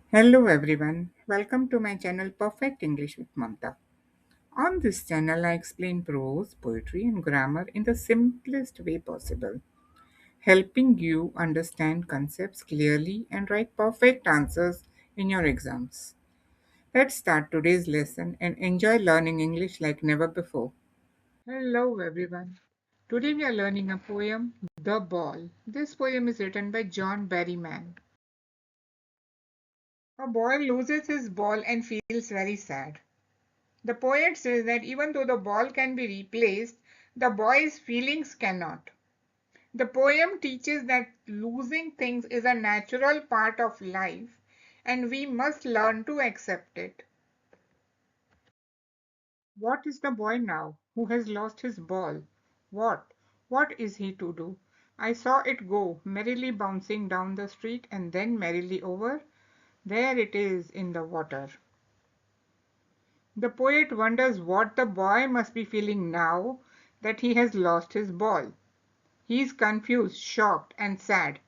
Hello everyone, welcome to my channel Perfect English with Mamta. On this channel, I explain prose, poetry, and grammar in the simplest way possible, helping you understand concepts clearly and write perfect answers in your exams. Let's start today's lesson and enjoy learning English like never before. Hello everyone. Today we are learning a poem, The Ball. This poem is written by John Berryman. A boy loses his ball and feels very sad. The poet says that even though the ball can be replaced, the boy's feelings cannot. The poem teaches that losing things is a natural part of life and we must learn to accept it. What is the boy now who has lost his ball? What? What is he to do? I saw it go, merrily bouncing down the street and then merrily over. There it is in the water. The poet wonders what the boy must be feeling now that he has lost his ball. He is confused, shocked, and sad.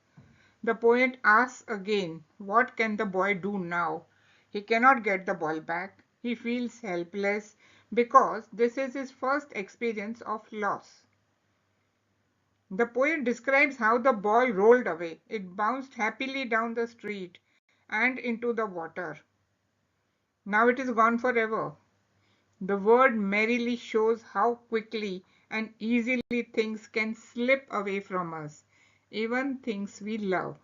The poet asks again, what can the boy do now? He cannot get the ball back. He feels helpless because this is his first experience of loss. The poet describes how the ball rolled away. It bounced happily down the street and into the water. Now it is gone forever. The word merrily shows how quickly and easily things can slip away from us, even things we love.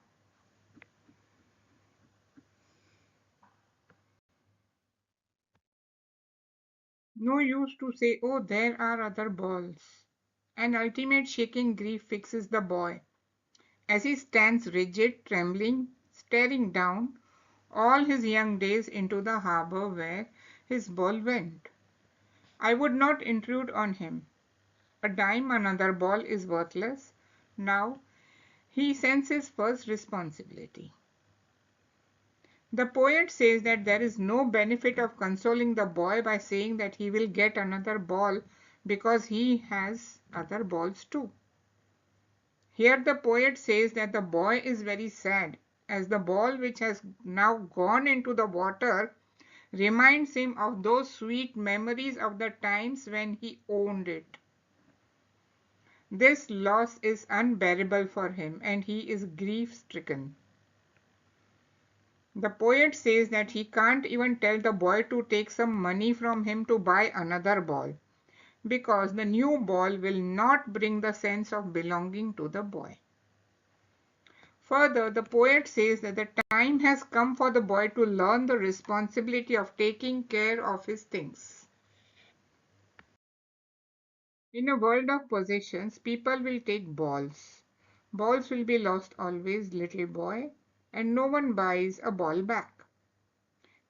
No use to say, oh, there are other balls. An ultimate shaking grief fixes the boy as he stands rigid, trembling, staring down all his young days into the harbor where his ball went. I would not intrude on him. A dime another ball is worthless. Now he senses first responsibility. The poet says that there is no benefit of consoling the boy by saying that he will get another ball because he has other balls too. Here the poet says that the boy is very sad as the ball which has now gone into the water reminds him of those sweet memories of the times when he owned it. This loss is unbearable for him and he is grief-stricken. The poet says that he can't even tell the boy to take some money from him to buy another ball because the new ball will not bring the sense of belonging to the boy. Further, the poet says that the time has come for the boy to learn the responsibility of taking care of his things. In a world of possessions, people will take balls. Balls will be lost always, little boy, and no one buys a ball back.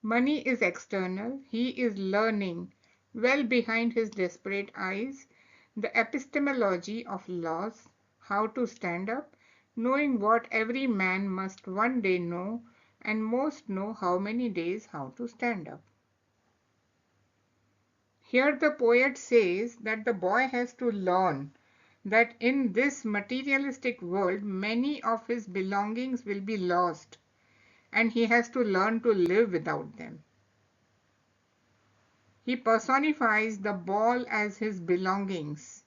Money is external. He is learning, well behind his desperate eyes, the epistemology of loss, how to stand up, knowing what every man must one day know, and most know how many days how to stand up. Here the poet says that the boy has to learn that in this materialistic world many of his belongings will be lost and he has to learn to live without them. He personifies the ball as his belongings,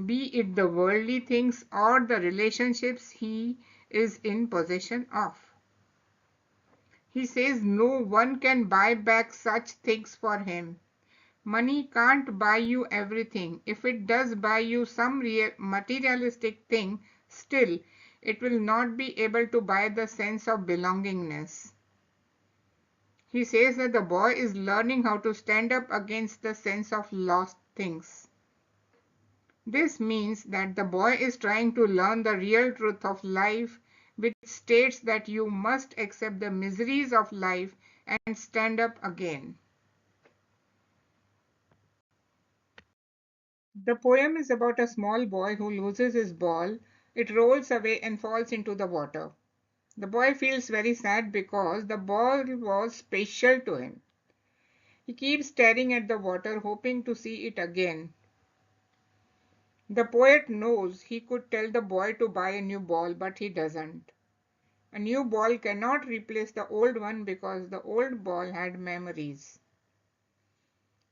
be it the worldly things or the relationships he is in possession of. He says no one can buy back such things for him. Money can't buy you everything. If it does buy you some real materialistic thing, still it will not be able to buy the sense of belongingness. He says that the boy is learning how to stand up against the sense of lost things. This means that the boy is trying to learn the real truth of life, which states that you must accept the miseries of life and stand up again. The poem is about a small boy who loses his ball. It rolls away and falls into the water. The boy feels very sad because the ball was special to him. He keeps staring at the water, hoping to see it again. The poet knows he could tell the boy to buy a new ball, but he doesn't. A new ball cannot replace the old one because the old ball had memories.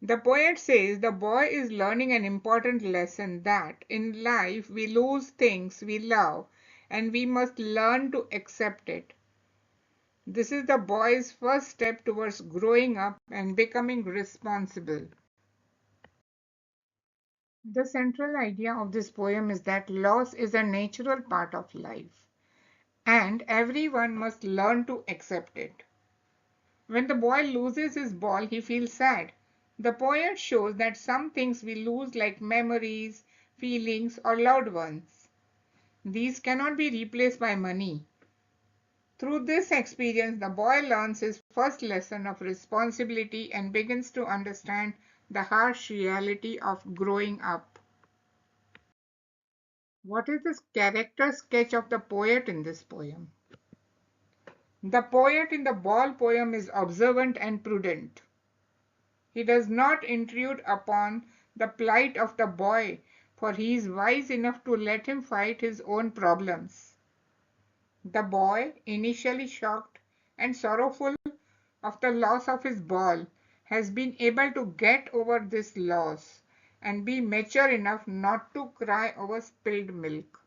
The poet says the boy is learning an important lesson that in life we lose things we love and we must learn to accept it. This is the boy's first step towards growing up and becoming responsible. The central idea of this poem is that loss is a natural part of life and everyone must learn to accept it. When the boy loses his ball, he feels sad. The poet shows that some things we lose, like memories, feelings, or loved ones. These cannot be replaced by money. Through this experience, the boy learns his first lesson of responsibility and begins to understand the harsh reality of growing up. What is this character sketch of the poet in this poem? The poet in the ball poem is observant and prudent. He does not intrude upon the plight of the boy, for he is wise enough to let him fight his own problems. The boy, initially shocked and sorrowful of the loss of his ball, has been able to get over this loss and be mature enough not to cry over spilled milk.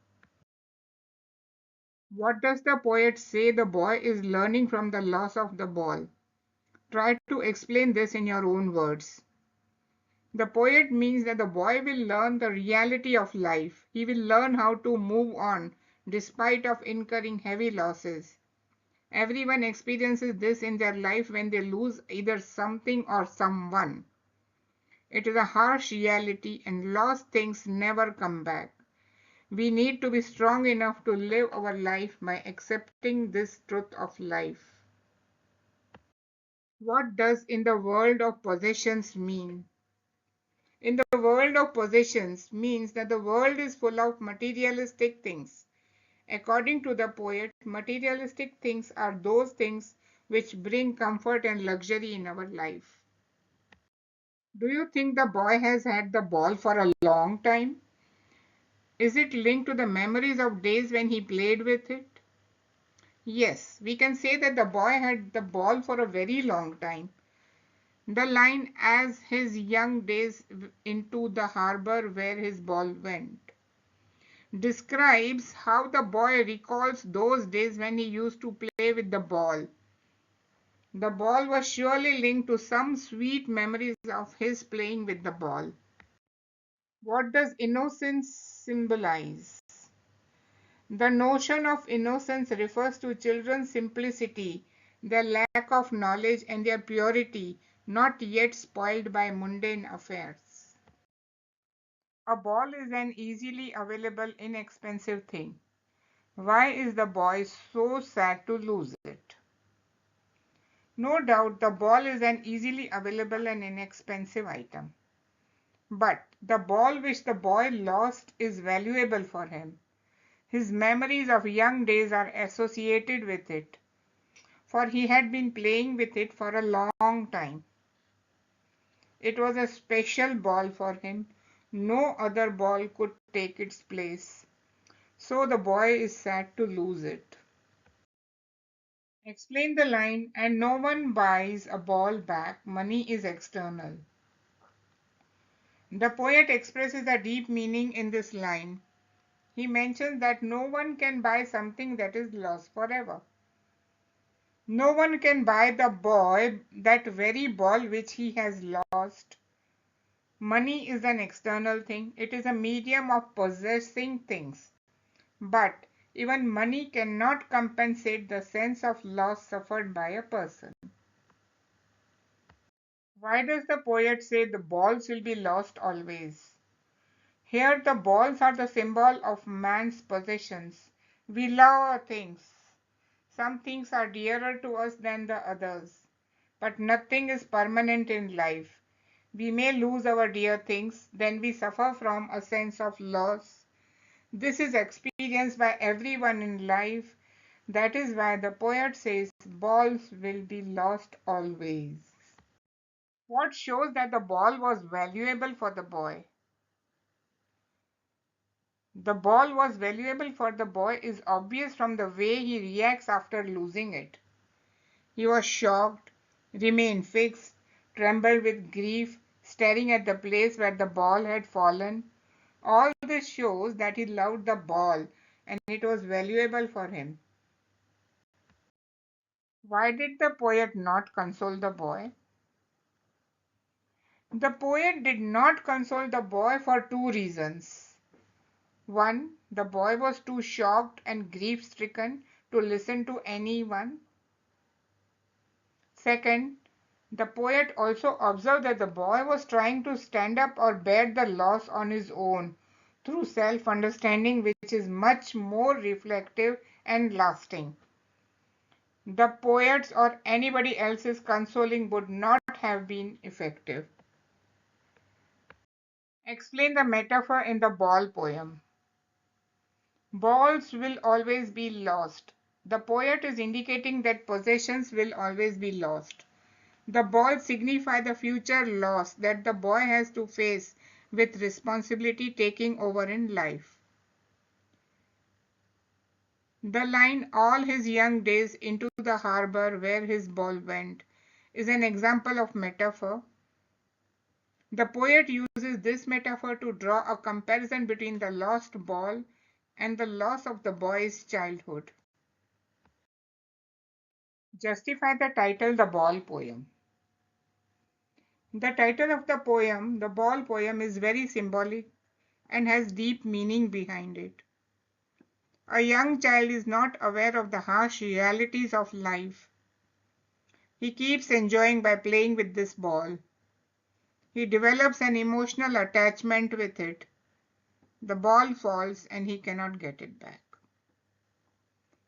What does the poet say the boy is learning from the loss of the ball? Try to explain this in your own words. The poet means that the boy will learn the reality of life. He will learn how to move on despite of incurring heavy losses. Everyone experiences this in their life when they lose either something or someone. It is a harsh reality and lost things never come back. We need to be strong enough to live our life by accepting this truth of life. What does in the world of possessions mean? In the world of possessions means that the world is full of materialistic things. According to the poet, materialistic things are those things which bring comfort and luxury in our life. Do you think the boy has had the ball for a long time? Is it linked to the memories of days when he played with it? Yes, we can say that the boy had the ball for a very long time. The line "as his young days into the harbor where his ball went" describes how the boy recalls those days when he used to play with the ball. The ball was surely linked to some sweet memories of his playing with the ball. What does innocence symbolize? The notion of innocence refers to children's simplicity, their lack of knowledge, and their purity, not yet spoiled by mundane affairs. A ball is an easily available, inexpensive thing. Why is the boy so sad to lose it? No doubt the ball is an easily available and inexpensive item. But the ball which the boy lost is valuable for him. His memories of young days are associated with it, for he had been playing with it for a long time. It was a special ball for him. No other ball could take its place. So the boy is sad to lose it. Explain the line, "and no one buys a ball back, money is external." The poet expresses a deep meaning in this line. He mentions that no one can buy something that is lost forever. No one can buy the boy that very ball which he has lost. Money is an external thing. It is a medium of possessing things. But even money cannot compensate the sense of loss suffered by a person. Why does the poet say the balls will be lost always? Here the balls are the symbol of man's possessions. We love our things. Some things are dearer to us than the others. But nothing is permanent in life. We may lose our dear things, then we suffer from a sense of loss. This is experienced by everyone in life. That is why the poet says balls will be lost always. What shows that the ball was valuable for the boy? The ball was valuable for the boy is obvious from the way he reacts after losing it. He was shocked, remained fixed, trembled with grief, staring at the place where the ball had fallen. All this shows that he loved the ball and it was valuable for him. Why did the poet not console the boy? The poet did not console the boy for two reasons. One, the boy was too shocked and grief-stricken to listen to anyone. Second, the poet also observed that the boy was trying to stand up or bear the loss on his own through self-understanding, which is much more reflective and lasting. The poet's or anybody else's consoling would not have been effective. Explain the metaphor in the ball poem. Balls will always be lost. The poet is indicating that possessions will always be lost. The balls signify the future loss that the boy has to face with responsibility taking over in life. The line, all his young days into the harbor where his ball went, is an example of metaphor. The poet uses this metaphor to draw a comparison between the lost ball and the loss of the boy's childhood. Justify the title The Ball Poem. The title of the poem, The Ball Poem, is very symbolic and has deep meaning behind it. A young child is not aware of the harsh realities of life. He keeps enjoying by playing with this ball. He develops an emotional attachment with it. The ball falls and he cannot get it back.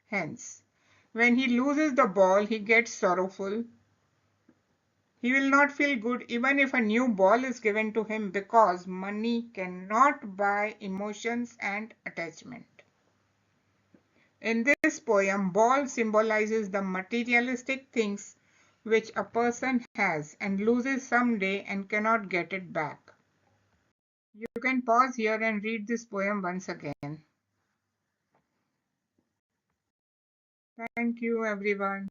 Hence, when he loses the ball, he gets sorrowful. He will not feel good even if a new ball is given to him because money cannot buy emotions and attachment. In this poem, ball symbolizes the materialistic things which a person has and loses someday and cannot get it back. You can pause here and read this poem once again. Thank you, everyone.